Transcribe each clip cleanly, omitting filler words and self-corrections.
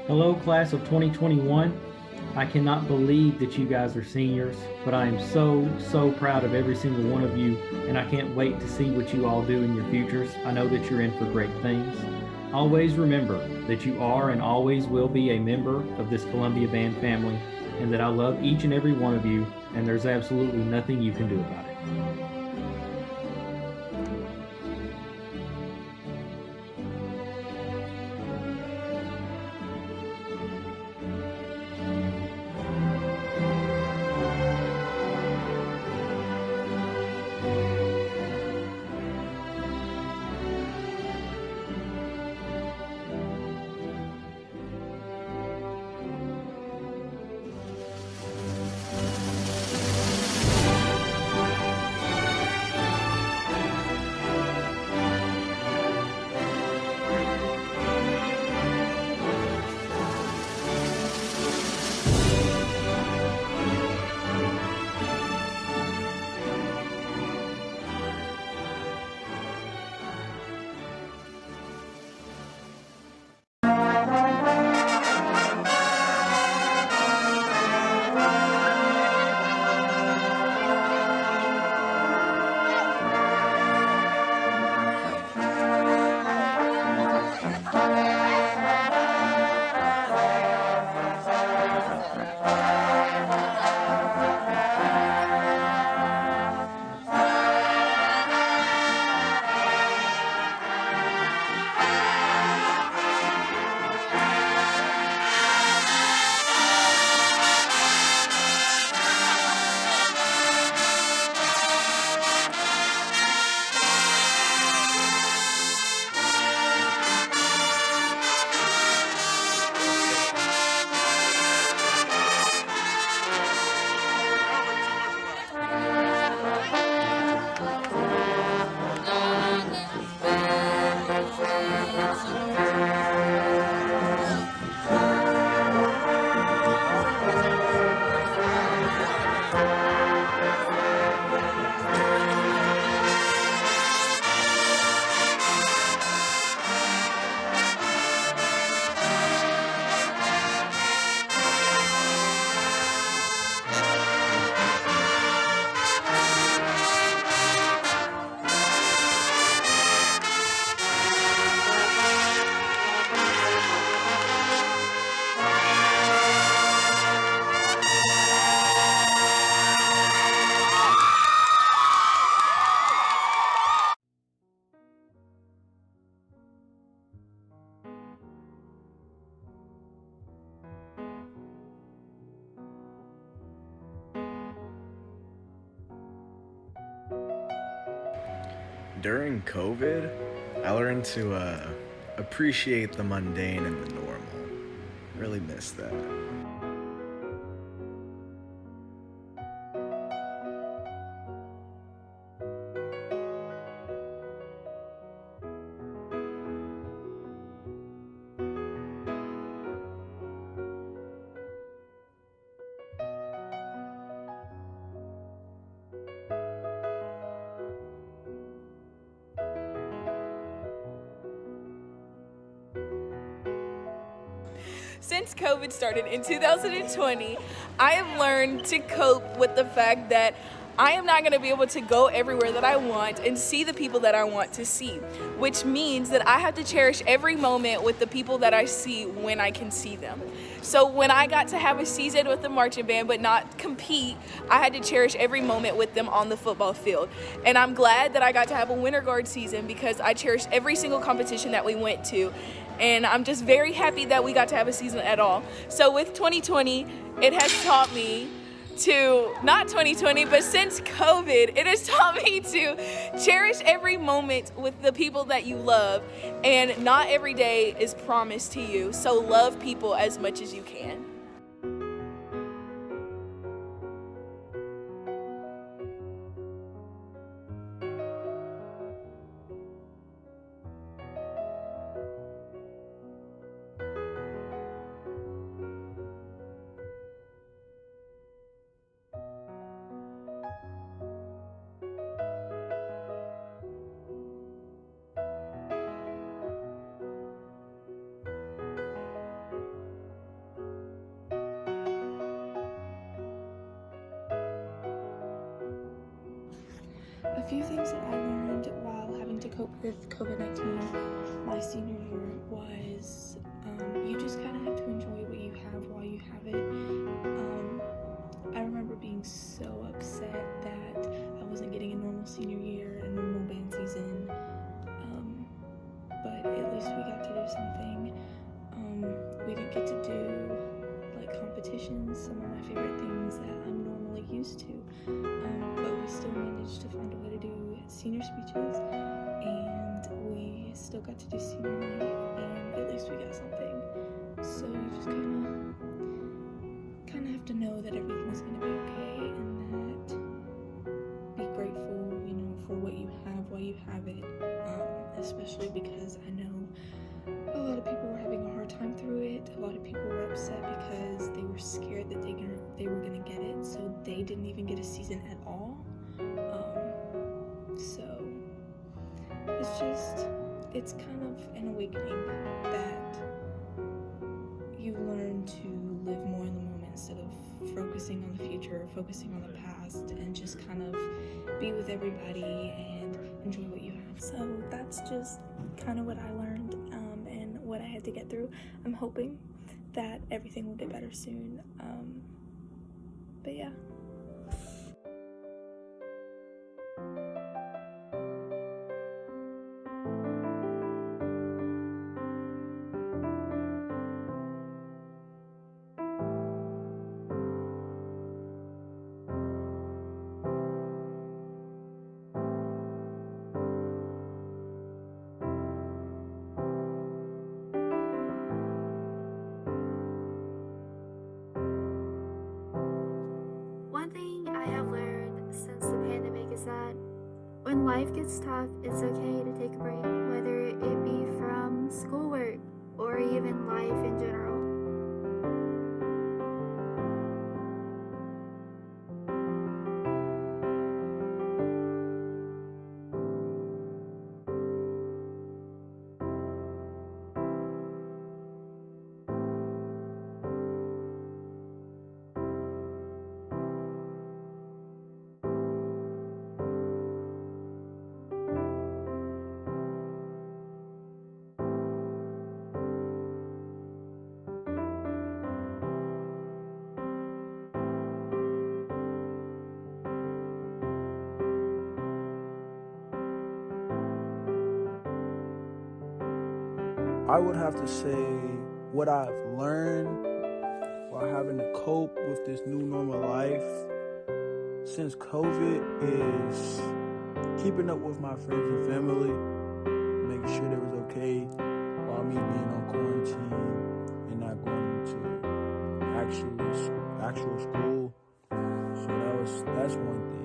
Hello, class of 2021. I cannot believe that you guys are seniors, but I am so proud of every single one of you, and I can't wait to see what you all do in your futures. I know that you're in for great things. Always remember that you are and always will be a member of this Columbia Band family, and that I love each and every one of you, and there's absolutely nothing you can do about it. During COVID, I learned to appreciate the mundane and the normal. Really miss that. Since COVID started in 2020, I have learned to cope with the fact that I am not going to be able to go everywhere that I want and see the people that I want to see, which means that I have to cherish every moment with the people that I see when I can see them. So when I got to have a season with the marching band but not compete, I had to cherish every moment with them on the football field. And I'm glad that I got to have a winter guard season because I cherished every single competition that we went to. And I'm just very happy that we got to have a season at all. So with 2020, it has taught me to, not 2020, but since COVID, it has taught me to cherish every moment with the people that you love. And not every day is promised to you. So love people as much as you can. A few things that I learned while having to cope with COVID-19 my senior year was you just kind of have to enjoy what you have while you have it. I remember being so upset that I wasn't getting a normal senior year and normal band season, but at least we got to do something. We didn't get to do like competitions, some of my favorite things that I'm normally used to, but we still managed to find a way to do senior speeches, and we still got to do senior night, and at least we got something. So you just kind of have to know that everything's going to be okay, and that be grateful, for what you have while you have it, especially because I know a lot of people were having a hard time through it. A lot of people were upset because they were scared that they were gonna get it, so they didn't even get a season at all. So it's kind of an awakening that you learn to live more in the moment instead of focusing on the future, focusing on the past, and just kind of be with everybody and enjoy what you have. So that's just kind of what I learned and what I had to get through. I'm hoping that everything will get better soon. But yeah. One thing I have learned since the pandemic is that when life gets tough, it's okay to take a break, whether it be from schoolwork or even life in general. I would have to say what I've learned while having to cope with this new normal life since COVID is keeping up with my friends and family, making sure they was okay while me being on quarantine and not going to actual school. So that's one thing.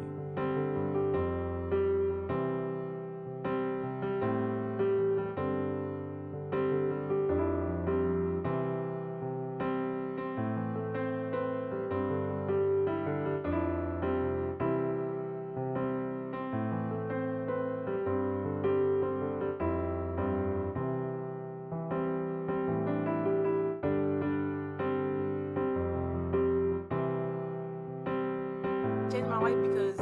Changed my life because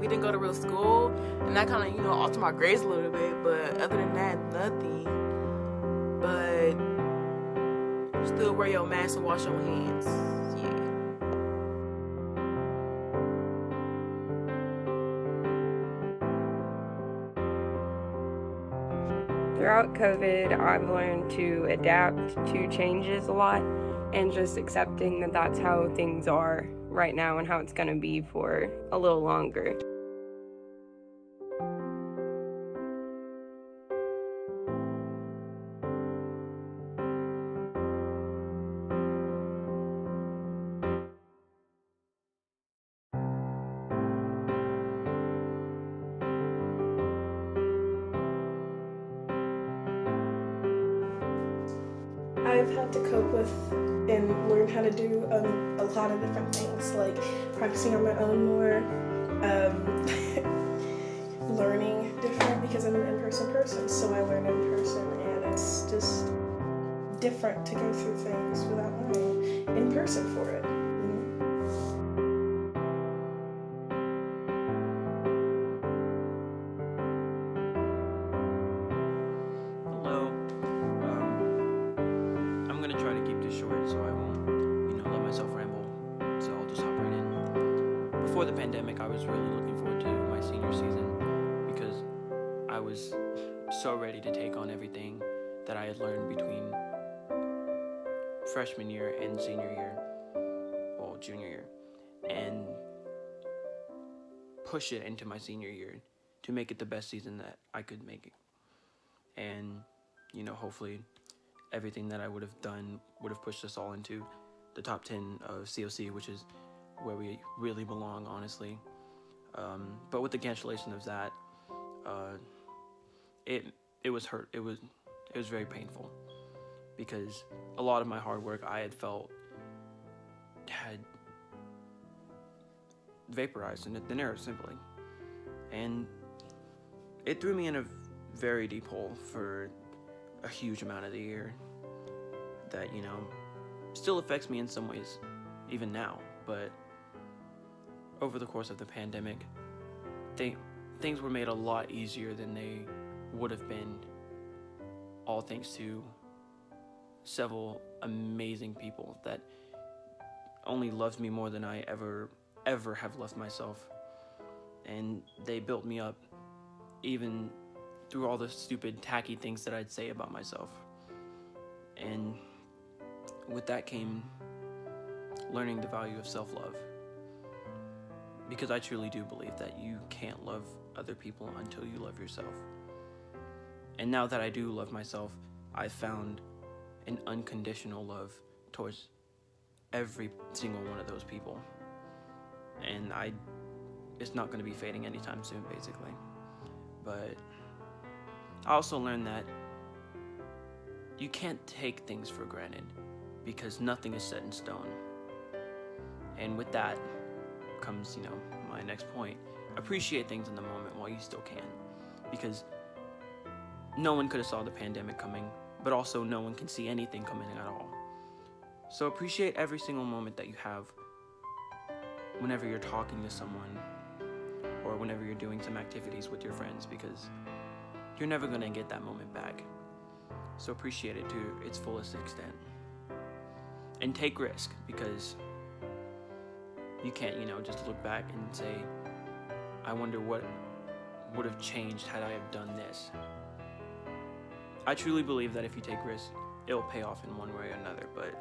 we didn't go to real school, and that kind of, altered my grades a little bit, but other than that, nothing. But still wear your mask and wash your hands. Yeah. Throughout COVID, I've learned to adapt to changes a lot and just accepting that that's how things are right now and how it's going to be for a little longer. I've had to cope with and learn how to do a lot of different things, like practicing on my own more, learning different because I'm an in-person person, so I learn in person, and it's just different to go through things without learning in person for it. is short, so I won't, let myself ramble. So I'll just hop right in. Before the pandemic, I was really looking forward to my senior season because I was so ready to take on everything that I had learned between freshman year and senior year, well, junior year, and push it into my senior year to make it the best season that I could make it. And, hopefully everything that I would have done would have pushed us all into the top 10 of COC, which is where we really belong, honestly. But with the cancellation of that, it was hurt. It was very painful because a lot of my hard work I had felt had vaporized in thin air, simply. And it threw me in a very deep hole for a huge amount of the year that, still affects me in some ways, even now. But over the course of the pandemic, things were made a lot easier than they would have been, all thanks to several amazing people that only loved me more than I ever have loved myself. And they built me up even through all the stupid, tacky things that I'd say about myself. And with that came learning the value of self-love. Because I truly do believe that you can't love other people until you love yourself. And now that I do love myself, I've found an unconditional love towards every single one of those people. And it's not going to be fading anytime soon, basically. But I also learned that you can't take things for granted because nothing is set in stone. And with that comes, my next point. Appreciate things in the moment while you still can, because no one could have saw the pandemic coming, but also no one can see anything coming at all. So appreciate every single moment that you have whenever you're talking to someone or whenever you're doing some activities with your friends, because you're never going to get that moment back. So appreciate it to its fullest extent. And take risk, because you can't, just look back and say, I wonder what would have changed had I have done this. I truly believe that if you take risks, it'll pay off in one way or another, but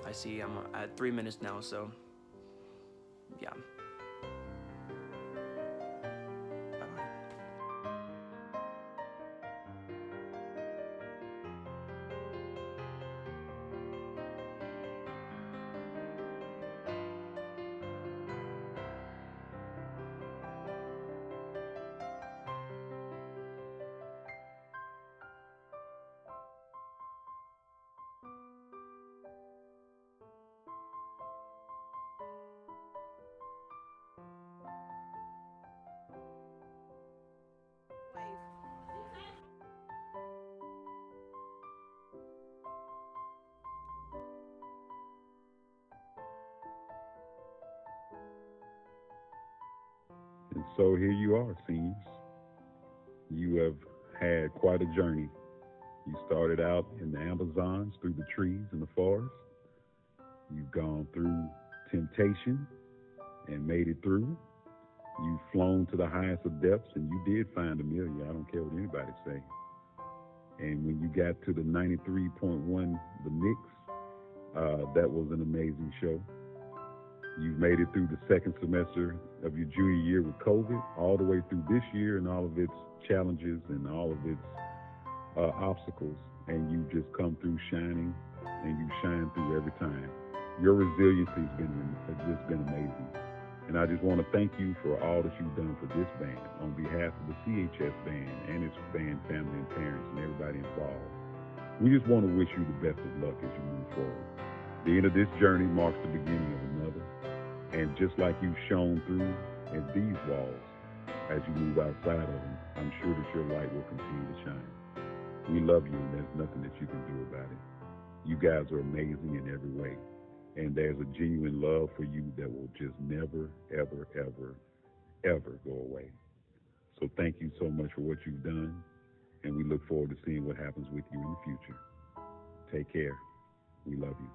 I see I'm at 3 minutes now, so yeah. And so here you are, seniors. You have had quite a journey. You started out in the Amazons, through the trees and the forest. You've gone through temptation and made it through. You've flown to the highest of depths, and you did find Amelia. I don't care what anybody say. And when you got to the 93.1, the mix, that was an amazing show. You've made it through the second semester of your junior year with COVID, all the way through this year and all of its challenges and all of its obstacles. And you've just come through shining, and you shine through every time. Your resiliency has just been amazing. And I just want to thank you for all that you've done for this band on behalf of the CHS band and its band family and parents and everybody involved. We just want to wish you the best of luck as you move forward. The end of this journey marks the beginning of another. And just like you've shone through at these walls, as you move outside of them, I'm sure that your light will continue to shine. We love you, and there's nothing that you can do about it. You guys are amazing in every way. And there's a genuine love for you that will just never, ever, ever, ever go away. So thank you so much for what you've done, and we look forward to seeing what happens with you in the future. Take care. We love you.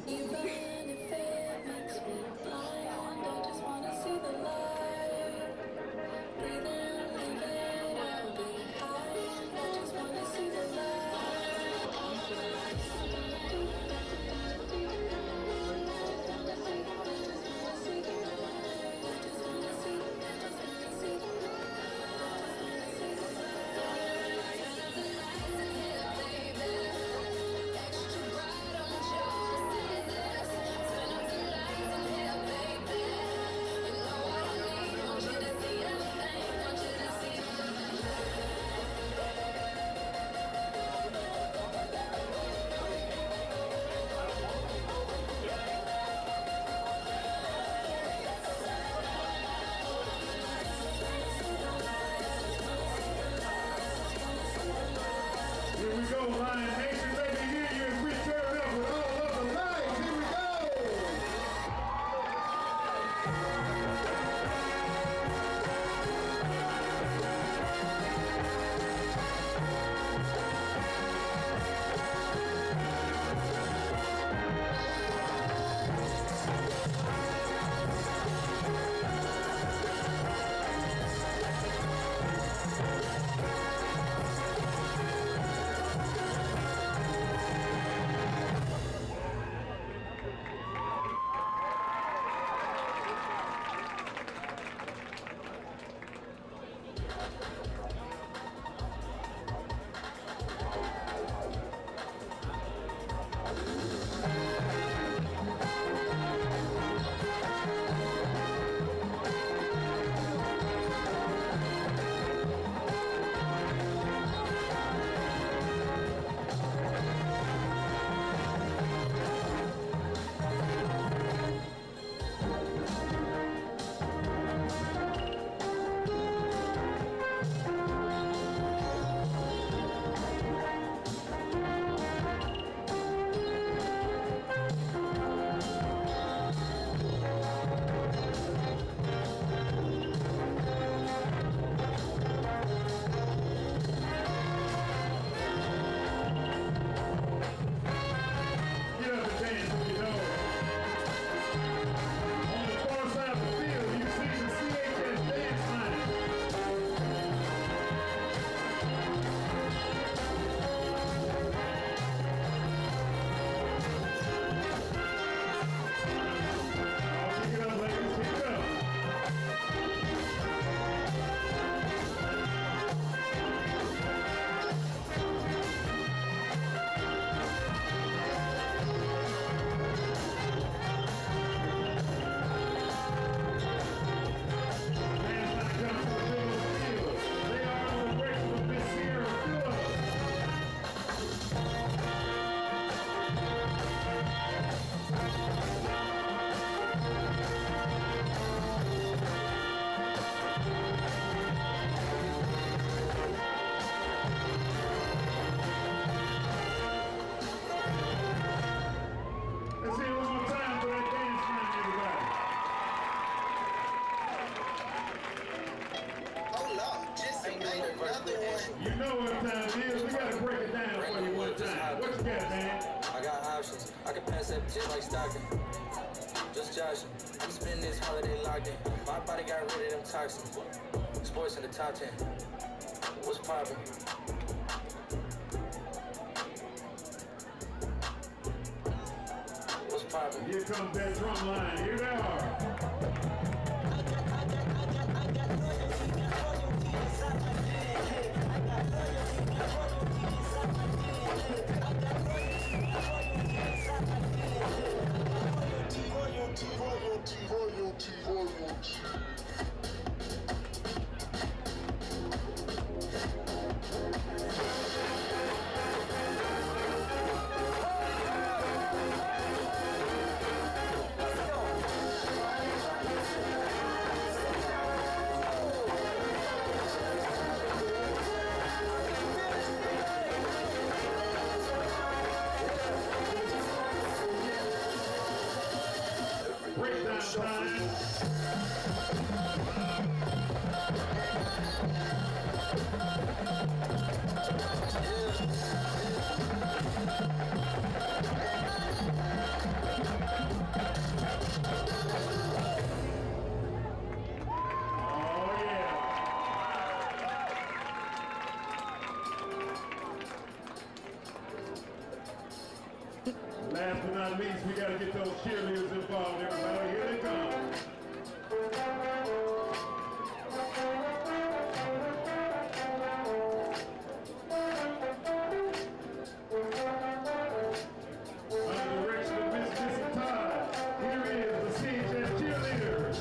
Even if it makes me blind, I just wanna see the light. Breathe in, leave it all behind. I just wanna see the Here we go, Lion Nation. Let me hear you as we turn up with all of the lights. Here we go. Get up and dance if you know. On the far side of the field, you see the CHS dance line. Oh, pick it up, ladies, pick it up. Let's see it one more time for that dance line, everybody. Hold up, just made another one. You know what time it is. We gotta break it down for you one time. What you got, man? I got options. I can pass up just like Stockton. Just joshing. I'm spending this holiday locked in. My body got rid of them toxins. Sports in the top 10. What's poppin'? What's poppin'? Here comes that drum line. Here they are. breakdown time. Oh, yeah. Last but not least, we got to get those cheerleaders involved. Everybody, here they come. Under the direction of Miss Missy Todd, here is the CHS cheerleaders.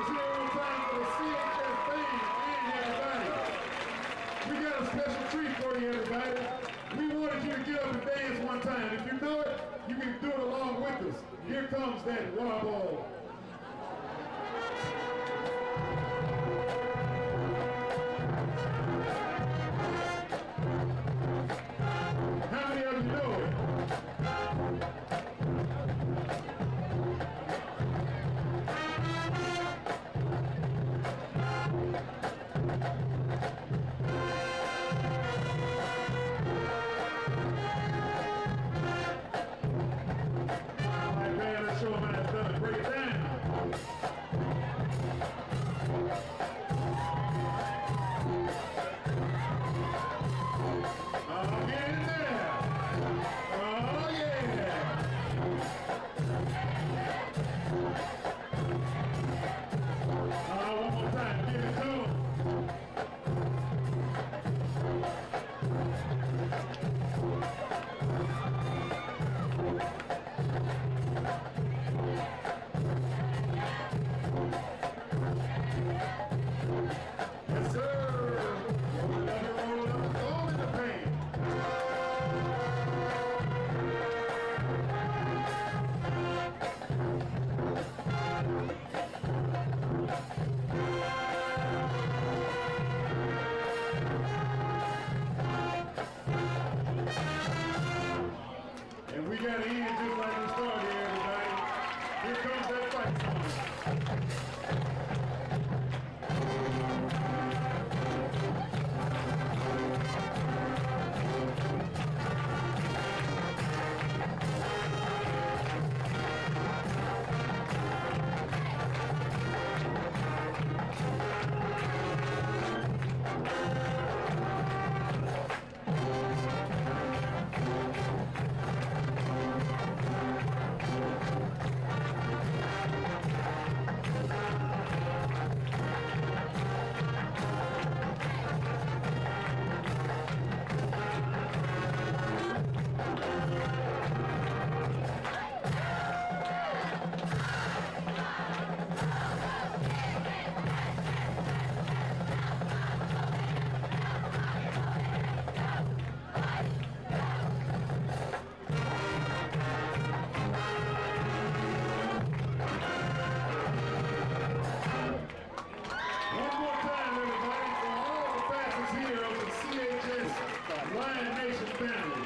It's here on time for the CHS band and everybody. We got a special treat for you, everybody. We wanted you to get up and dance one time. If you know it, you can do it along with us. Here comes that raw ball. How many of you know it? All right, man, let's show them how it's done. Break it down. Oh, get in there. Oh, yeah. One more time. Give it to them. Yes, sir. Roll it up, roll it up, go in the paint. And we got to end just like we started, everybody. Here comes that fight song. One more time, everybody, for all the facets here of the CHS Lion Nation family.